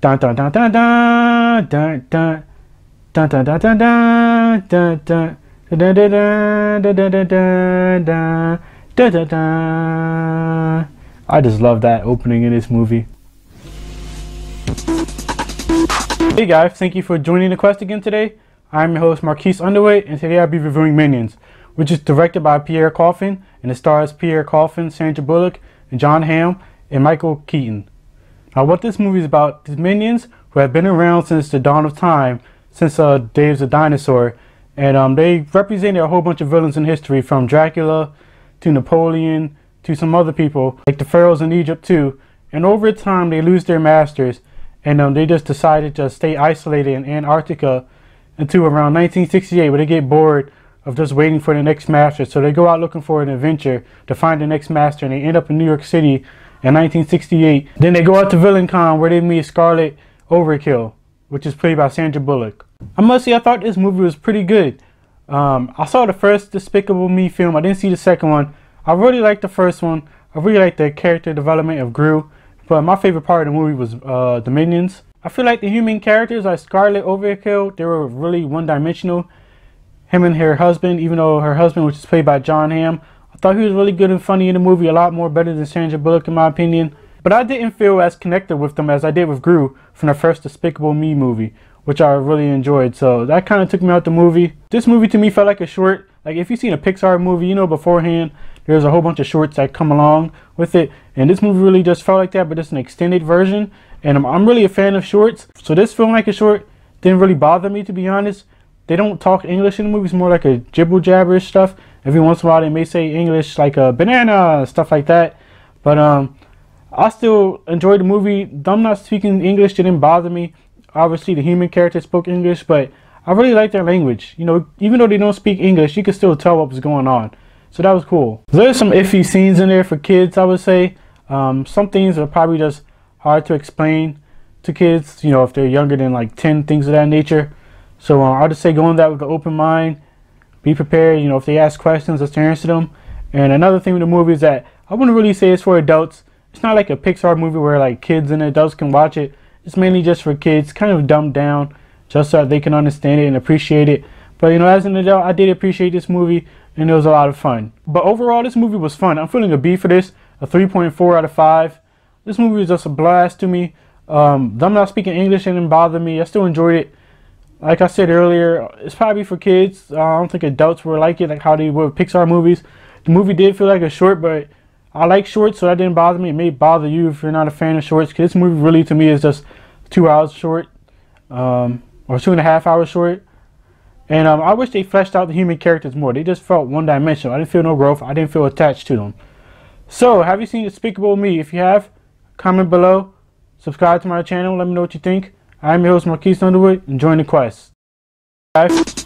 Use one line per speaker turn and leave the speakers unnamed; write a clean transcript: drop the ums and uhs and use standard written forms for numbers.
Dun dun dun dun dun dun dun dun dun dun dun dun dun dun. I just love that opening in this movie. Hey guys, thank you for joining the quest again today. I'm your host Marques Underwood, and today I'll be reviewing Minions, which is directed by Pierre Coffin, and it stars Pierre Coffin, Sandra Bullock, and John Hamm, and Michael Keaton. Now what this movie is about is Minions, who have been around since the dawn of time, since days of dinosaur, and they represented a whole bunch of villains in history, from Dracula to Napoleon to some other people like the pharaohs in Egypt too. And over time they lose their masters, and they just decided to stay isolated in Antarctica until around 1968, where they get bored of just waiting for the next master. So they go out looking for an adventure to find the next master, and they end up in New York City in 1968. Then they go out to VillainCon, where they meet Scarlet Overkill, which is played by Sandra Bullock. I must say, I thought this movie was pretty good. I saw the first Despicable Me film. I didn't see the second one. I really liked the first one. I really liked the character development of Gru. But my favorite part of the movie was the Minions. I feel like the human characters, like Scarlet Overkill, they were really one-dimensional. Him and her husband, even though her husband, which is played by John Hamm, I thought he was really good and funny in the movie, a lot more better than Sandra Bullock in my opinion. But I didn't feel as connected with them as I did with Gru from the first Despicable Me movie, which I really enjoyed. So that kind of took me out the movie. This movie to me felt like a short. Like if you've seen a Pixar movie, you know beforehand there's a whole bunch of shorts that come along with it. And this movie really just felt like that, but it's an extended version. And I'm really a fan of shorts. So this film like a short didn't really bother me, to be honest. They don't talk English in the movie. It's more like a jibble jabberish stuff. Every once in a while they may say English like a banana, stuff like that. But I still enjoyed the movie. Them not speaking English didn't bother me. Obviously the human characters spoke English, but I really like their language. You know, even though they don't speak English, you can still tell what was going on. So that was cool. There's some iffy scenes in there for kids, I would say. Some things are probably just hard to explain to kids, you know, if they're younger than like 10, things of that nature. So I'll just say go in that with an open mind. Be prepared, you know, if they ask questions, let's answer them. And another thing with the movie is that I wouldn't really say it's for adults. It's not like a Pixar movie where like kids and adults can watch it. It's mainly just for kids, kind of dumbed down, just so that they can understand it and appreciate it. But you know, as an adult, I did appreciate this movie, and it was a lot of fun. But overall, this movie was fun. I'm feeling a B for this, a 3.4 out of 5. This movie was just a blast to me. Them not speaking English didn't bother me. I still enjoyed it. Like I said earlier, it's probably for kids. I don't think adults will like it, like how they were with Pixar movies. The movie did feel like a short, but I like shorts, so that didn't bother me. It may bother you if you're not a fan of shorts, because this movie really to me is just 2 hours short, or 2.5 hours short. And I wish they fleshed out the human characters more. They just felt one-dimensional. I didn't feel no growth. I didn't feel attached to them. So, have you seen Despicable Me? If you have, comment below. Subscribe to my channel. Let me know what you think. I'm your host Marques Underwood, and join the quest. Guys.